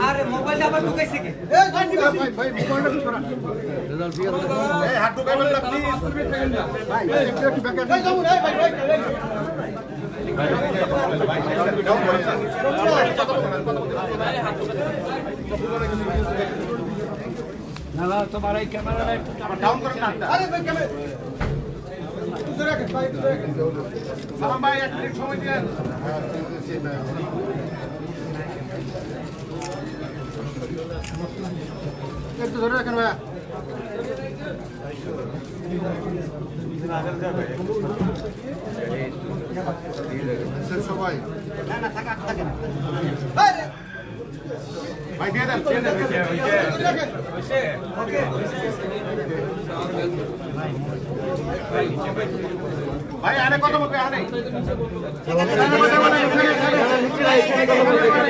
আরে মোবাইল আবার ঢুকাইছে কি ভাই মোবাইলটা সরা হাত ঢুকাইবেন না প্লিজ ভাই একটু ব্যাক ভাই যাবো ভাই ভাই না তোমার এই ক্যামেরাটা একটু ডাউন করেন না আরে ভাই ক্যামেরা দূরে রাখেন ভাই দূরে রাখেন সালাম ভাই এক মিনিট সময় দিন একটু ধরে রাখেন ভাই সবাই না না থাকা থাকে না ভাই দিয়ে দেন ভাই আরে কত বলবে আরে